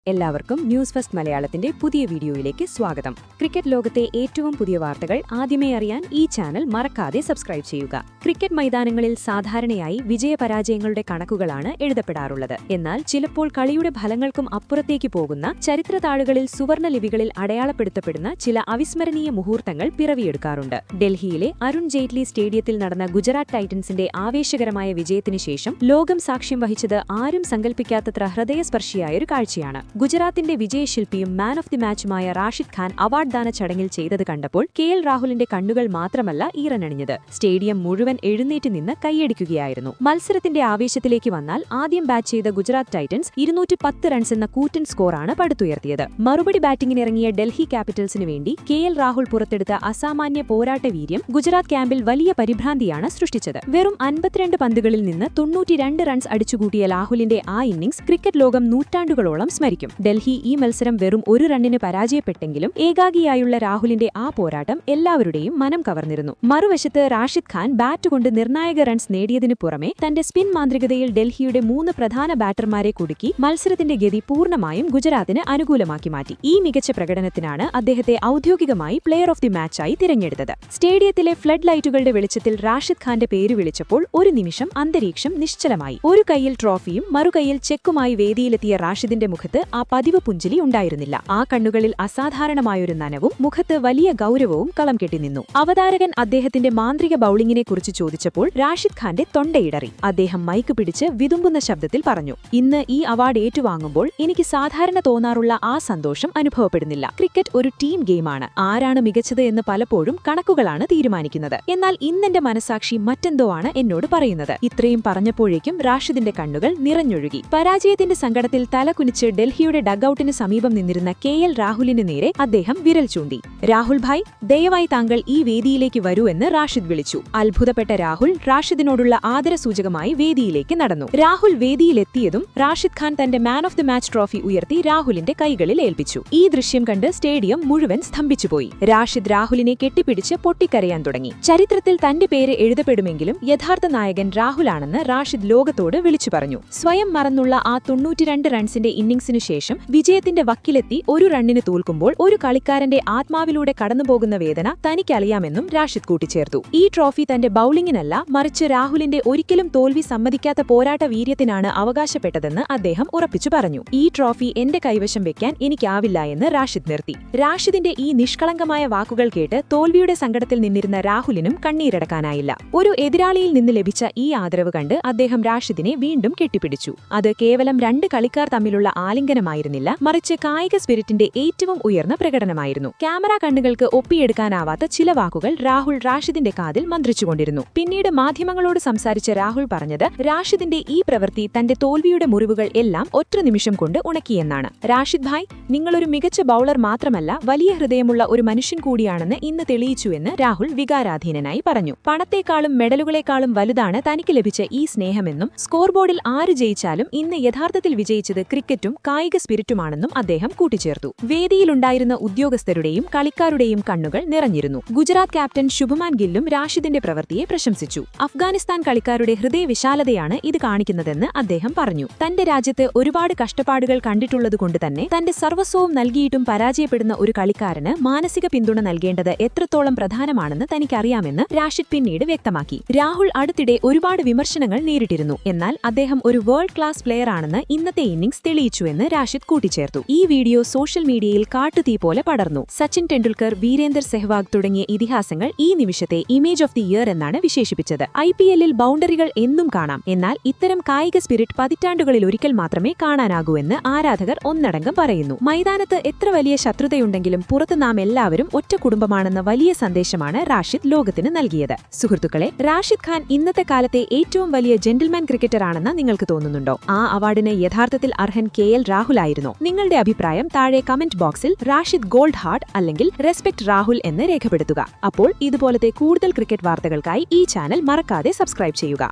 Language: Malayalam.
എല്ലാവർക്കും ന്യൂസ് ഫസ്റ്റ് മലയാളത്തിന്റെ പുതിയ വീഡിയോയിലേക്ക് സ്വാഗതം. ക്രിക്കറ്റ് ലോകത്തെ ഏറ്റവും പുതിയ വാർത്തകൾ ആദ്യമേ അറിയാൻ ഈ ചാനൽ മറക്കാതെ സബ്സ്ക്രൈബ് ചെയ്യുക. ക്രിക്കറ്റ് മൈതാനങ്ങളിൽ സാധാരണയായി വിജയപരാജയങ്ങളുടെ കണക്കുകളാണ് എഴുതപ്പെടാറുള്ളത്. എന്നാൽ ചിലപ്പോൾ കളിയുടെ ഫലങ്ങൾക്കും അപ്പുറത്തേക്ക് പോകുന്ന ചരിത്രതാളുകളിൽ സുവർണ ലിപികളിൽ അടയാളപ്പെടുത്തപ്പെടുന്ന ചില അവിസ്മരണീയ മുഹൂർത്തങ്ങൾ പിറവിയെടുക്കാറുണ്ട്. ഡൽഹിയിലെ അരുൺ ജെയ്റ്റ്ലി സ്റ്റേഡിയത്തിൽ നടന്ന ഗുജറാത്ത് ടൈറ്റൻസിന്റെ ആവേശകരമായ വിജയത്തിനു ശേഷം ലോകം സാക്ഷ്യം വഹിച്ചത് ആരും സങ്കല്പിക്കാത്തത്ര ഹൃദയസ്പർശിയായൊരു കാഴ്ചയാണ്. ഗുജറാത്തിന്റെ വിജയശില്പിയും മാൻ ഓഫ് ദി മാച്ചുമായ റാഷിദ് ഖാൻ അവാർഡ് ദാന ചടങ്ങിൽ ചെയ്തത് കണ്ടപ്പോൾ KL രാഹുലിന്റെ കണ്ണുകൾ മാത്രമല്ല ഈറനണിഞ്ഞത്. സ്റ്റേഡിയം മുഴുവൻ എഴുന്നേറ്റ് നിന്ന് കൈയടിക്കുകയായിരുന്നു. മത്സരത്തിന്റെ ആവേശത്തിലേക്ക് വന്നാൽ ആദ്യം ബാറ്റ് ചെയ്ത ഗുജറാത്ത് ടൈറ്റൻസ് 210 റൺസ് എന്ന കൂറ്റൻ സ്കോറാണ് പടുത്തുയർത്തിയത്. മറുപടി ബാറ്റിംഗിനിറങ്ങിയ ഡൽഹി ക്യാപിറ്റൽസിനു വേണ്ടി KL രാഹുൽ പുറത്തെടുത്ത അസാമാന്യ പോരാട്ട വീര്യം ഗുജറാത്ത് ക്യാമ്പിൽ വലിയ പരിഭ്രാന്തിയാണ് സൃഷ്ടിച്ചത്. വെറും 52 പന്തുകളിൽ നിന്ന് 92 റൺസ് അടിച്ചുകൂട്ടിയ രാഹുലിന്റെ ആ ഇന്നിംഗ്സ് ക്രിക്കറ്റ് ലോകം നൂറ്റാണ്ടുകളോളം സ്മരിക്കും. ഡൽഹി ഈ മത്സരം വെറും 1 റണ്ണിന് പരാജയപ്പെട്ടെങ്കിലും ഏകാഗിയായുള്ള രാഹുലിന്റെ ആ പോരാട്ടം എല്ലാവരുടെയും മനം കവർന്നിരുന്നു. മറുവശത്ത് റാഷിദ് ഖാൻ ബാറ്റ് കൊണ്ട് നിർണായക റൺസ് നേടിയതിനു പുറമെ തന്റെ സ്പിൻ മാന്ത്രികതയിൽ ഡൽഹിയുടെ 3 പ്രധാന ബാറ്റർമാരെ കുടുക്കി മത്സരത്തിന്റെ ഗതി പൂർണ്ണമായും ഗുജറാത്തിന് അനുകൂലമാക്കി മാറ്റി. ഈ മികച്ച പ്രകടനത്തിനാണ് അദ്ദേഹത്തെ ഔദ്യോഗികമായി പ്ലെയർ ഓഫ് ദി മാച്ചായി തിരഞ്ഞെടുത്തത്. സ്റ്റേഡിയത്തിലെ ഫ്ലഡ് ലൈറ്റുകളുടെ വെളിച്ചത്തിൽ റാഷിദ് ഖാന്റെ പേര് വിളിച്ചപ്പോൾ ഒരു നിമിഷം അന്തരീക്ഷം നിശ്ചലമായി. ഒരു കൈയിൽ ട്രോഫിയും മറുകൈയിൽ ചെക്കുമായി വേദിയിലെത്തിയ റാഷിദിന്റെ മുഖത്ത് ആ പതിവ് പുഞ്ചിരി ഉണ്ടായിരുന്നില്ല. ആ കണ്ണുകളിൽ അസാധാരണമായൊരു നനവും മുഖത്ത് വലിയ ഗൗരവവും കളം കെട്ടി നിന്നു. അവതാരകൻ അദ്ദേഹത്തിന്റെ മാന്ത്രിക ബൌളിംഗിനെക്കുറിച്ച് ചോദിച്ചപ്പോൾ റാഷിദ് ഖാന്റെ തൊണ്ടയിടറി. അദ്ദേഹം മൈക്ക് പിടിച്ച് വിതുമ്പുന്ന ശബ്ദത്തിൽ പറഞ്ഞു, "ഇന്ന് ഈ അവാർഡ് ഏറ്റുവാങ്ങുമ്പോൾ എനിക്ക് സാധാരണ തോന്നാറുള്ള ആ സന്തോഷം അനുഭവപ്പെടുന്നില്ല. ക്രിക്കറ്റ് ഒരു ടീം ഗെയിമാണ്. ആരാണ് മികച്ചത് എന്ന് പലപ്പോഴും കണക്കുകളാണ് തീരുമാനിക്കുന്നത്. എന്നാൽ ഇന്നെന്റെ മനസാക്ഷി മറ്റെന്തോ ആണ് എന്നോട് പറയുന്നത്." ഇത്രയും പറഞ്ഞപ്പോഴേക്കും റാഷിദിന്റെ കണ്ണുകൾ നിറഞ്ഞൊഴുകി. പരാജയത്തിന്റെ സങ്കടത്തിൽ തലകുനിച്ച് ഡൽഹിയുടെ ഡഗ്ഔട്ടിന് സമീപം നിന്നിരുന്ന KL രാഹുലിന് നേരെ അദ്ദേഹം വിരൽ ചൂണ്ടി. "രാഹുൽ ഭായ്, ദയവായി താങ്കൾ ഈ വേദിയിലേക്ക് വരൂ" എന്ന് റാഷിദ് വിളിച്ചു. അത്ഭുതപ്പെട്ട രാഹുൽ റാഷിദിനോടുള്ള ആദരസൂചകമായി വേദിയിലേക്ക് നടന്നു. രാഹുൽ വേദിയിലെത്തിയതും റാഷിദ് ഖാൻ തന്റെ മാൻ ഓഫ് ദി മാച്ച് ട്രോഫി ഉയർത്തി രാഹുലിന്റെ കൈകളിൽ ഏൽപ്പിച്ചു. ഈ ദൃശ്യം കണ്ട് സ്റ്റേഡിയം മുഴുവൻ സ്തംഭിച്ചുപോയി. റാഷിദ് രാഹുലിനെ കെട്ടിപ്പിടിച്ച് പൊട്ടിക്കരയാൻ തുടങ്ങി. ചരിത്രത്തിൽ തന്റെ പേര് എഴുതപ്പെടുമെങ്കിലും യഥാർത്ഥ നായകൻ രാഹുലാണെന്ന് റാഷിദ് ലോകത്തോട് വിളിച്ചു പറഞ്ഞു. സ്വയം മറന്നുള്ള ആ 92 റൺസിന്റെ ഇന്നിംഗ്സിനു ശേഷം വിജയത്തിന്റെ വക്കിലെത്തി ഒരു റണ്ണിന് തോൽക്കുമ്പോൾ ഒരു കളിക്കാരന്റെ ആത്മാവിലൂടെ കടന്നുപോകുന്ന വേദന തനിക്കറിയാമെന്നും റാഷിദ് കൂട്ടിച്ചേർത്തു. ഈ ട്രോഫി തന്റെ ബൌളിംഗിനല്ല, മറിച്ച് രാഹുലിന്റെ ഒരിക്കലും തോൽവി സമ്മതിക്കാത്ത പോരാട്ട വീര്യത്തിനാണ് അവകാശപ്പെട്ടതെന്ന് അദ്ദേഹം ഉറപ്പിച്ചു പറഞ്ഞു. "ഈ ട്രോഫി എന്റെ കൈവശം വെക്കാൻ എനിക്കാവില്ല" എന്ന് റാഷിദ് നിർത്തി. റാഷിദിന്റെ ഈ നിഷ്കളങ്കമായ വാക്കുകൾ കേട്ട് തോൽവിയുടെ സങ്കടത്തിൽ നിന്നിരുന്ന രാഹുലിനും കണ്ണീരടക്കാനായില്ല. ഒരു എതിരാളിയിൽ നിന്ന് ലഭിച്ച ഈ ആദരവ് കണ്ട് അദ്ദേഹം റാഷിദിനെ വീണ്ടും കെട്ടിപ്പിടിച്ചു. അത് കേവലം 2 കളിക്കാർ തമ്മിലുള്ള ആലിംഗനമായിരുന്നില്ല, മറിച്ച് കായിക സ്പിരിറ്റിന്റെ ഏറ്റവും ഉയർന്ന പ്രകടനമായിരുന്നു. ക്യാമറ കണ്ണുകൾക്ക് ഒപ്പിയെടുക്കാനാവാത്ത ചില വാക്കുകൾ രാഹുൽ റാഷിദിന്റെ കാതിൽ മന്ത്രിച്ചുകൊണ്ടിരുന്നു. പിന്നീട് മാധ്യമങ്ങളോട് സംസാരിച്ച രാഹുൽ പറഞ്ഞത് റാഷിദിന്റെ ഈ പ്രവൃത്തി തന്റെ തോൽവിയുടെ മുറിവുകൾ എല്ലാം ഒറ്റ നിമിഷം കൊണ്ട് ഉണക്കിയെന്നാണ്. "റാഷിദ് ഭായ്, നിങ്ങളൊരു മികച്ച ബൌളർ മാത്രമല്ല, വലിയ ഹൃദയമുള്ള ഒരു മനുഷ്യൻ കൂടിയാണെന്ന് ഇന്ന് തെളിയിച്ചുവെന്ന് രാഹുൽ വികാരാധീനനായി പറഞ്ഞു. പണത്തെക്കാളും മെഡലുകളെക്കാളും വലുതാണ് തനിക്ക് ലഭിച്ച ഈ സ്നേഹമെന്നും സ്കോർ ബോർഡിൽ ആര് ജയിച്ചാലും ഇന്ന് യഥാർത്ഥത്തിൽ വിജയിച്ചത് ക്രിക്കറ്റും കായിക സ്പിരിറ്റുമാണെന്നും അദ്ദേഹം കൂട്ടിച്ചേർത്തു. വേദിയിലുണ്ടായിരുന്ന ഉദ്യോഗസ്ഥരുടെയും കളിക്കാരുടെയും കണ്ണുകൾ നിറഞ്ഞിരുന്നു. ഗുജറാത്ത് ക്യാപ്റ്റൻ ശുഭ്മാൻ ഗില്ലും റാഷിദിന്റെ പ്രവൃത്തിയെ പ്രശംസിച്ചു. "അഫ്ഗാനിസ്ഥാൻ കളിക്കാരുടെ ഹൃദയവിശാലതയാണ് ഇത് കാണിക്കുന്നതെന്ന് അദ്ദേഹം പറഞ്ഞു. തന്റെ രാജ്യത്ത് ഒരുപാട് കഷ്ടപ്പാടുകൾ കണ്ടിട്ടുള്ളതുകൊണ്ട് തന്നെ തന്റെ സർവസ്വവും നൽകിയിട്ടും പരാജയപ്പെടുന്ന ഒരു കളിക്കാരന് മാനസിക പിന്തുണ നൽകേണ്ടത് എത്രത്തോളം പ്രധാനമാണെന്ന് തനിക്കറിയാമെന്ന് റാഷിദ് പിന്നീട് വ്യക്തമാക്കി. രാഹുൽ അടുത്തിടെ ഒരുപാട് വിമർശനങ്ങൾ നേരിട്ടിരുന്നു. എന്നാൽ അദ്ദേഹം ഒരു വേൾഡ് ക്ലാസ് പ്ലെയർ ആണെന്ന് ഇന്നത്തെ ഇന്നിംഗ്സ് തെളിയിച്ചുവെന്ന് റാഷിദ് കൂട്ടിച്ചേർത്തു. ഈ വീഡിയോ സോഷ്യൽ മീഡിയയിൽ കാട്ടുതീ പോലെ പടർന്നു. സച്ചിൻ ടെണ്ടുൽക്കർ, വീരേന്ദർ സെഹ്വാഗ് തുടങ്ങിയ ഇതിഹാസങ്ങൾ ഈ നിമിഷത്തെ ഇമേജ് ഓഫ് ദി ഇയർ എന്നാണ് വിശേഷിപ്പിച്ചത്. IPL-ൽ ബൗണ്ടറികൾ എന്നും കാണാം, എന്നാൽ ഇത്തരം കായിക സ്പിരിറ്റ് പതിറ്റാണ്ടുകളിൽ ഒരിക്കൽ മാത്രമേ കാണാനാകൂവെന്ന് ആരാധകർ ഒന്നടങ്കം പറയുന്നു. മൈതാനത്ത് എത്ര വലിയ ശത്രുതയുണ്ടെങ്കിലും പുറത്ത് നാം എല്ലാവരും ഒറ്റ കുടുംബമാണെന്ന വലിയ സന്ദേശമാണ് റാഷിദ് ലോകത്തിന് നൽകിയത്. സുഹൃത്തുക്കളെ, റാഷിദ് ഖാൻ ഇന്നത്തെ കാലത്തെ ഏറ്റവും വലിയ ജെന്റിൽമാൻ ക്രിക്കറ്റർ ആണെന്ന് നിങ്ങൾക്ക് തോന്നുന്നുണ്ടോ? ആ അവാർഡിന് യഥാർത്ഥത്തിൽ അർഹൻ KL രാഹുൽ ആയിരുന്നോ? നിങ്ങളുടെ അഭിപ്രായം താഴെ കമന്റ് ബോക്സിൽ റാഷിദ് ഗോൾഡ് ഹാർട്ട് അല്ലെങ്കിൽ റെസ്പെക്ട് രാഹുൽ എന്ന് രേഖപ്പെടുത്തുക. അപ്പോൾ ഇതുപോലത്തെ കൂടുതൽ ക്രിക്കറ്റ് വാർത്തകൾക്കായി ഈ ചാനൽ മറക്കാതെ സബ്സ്ക്രൈബ് ചെയ്യുക.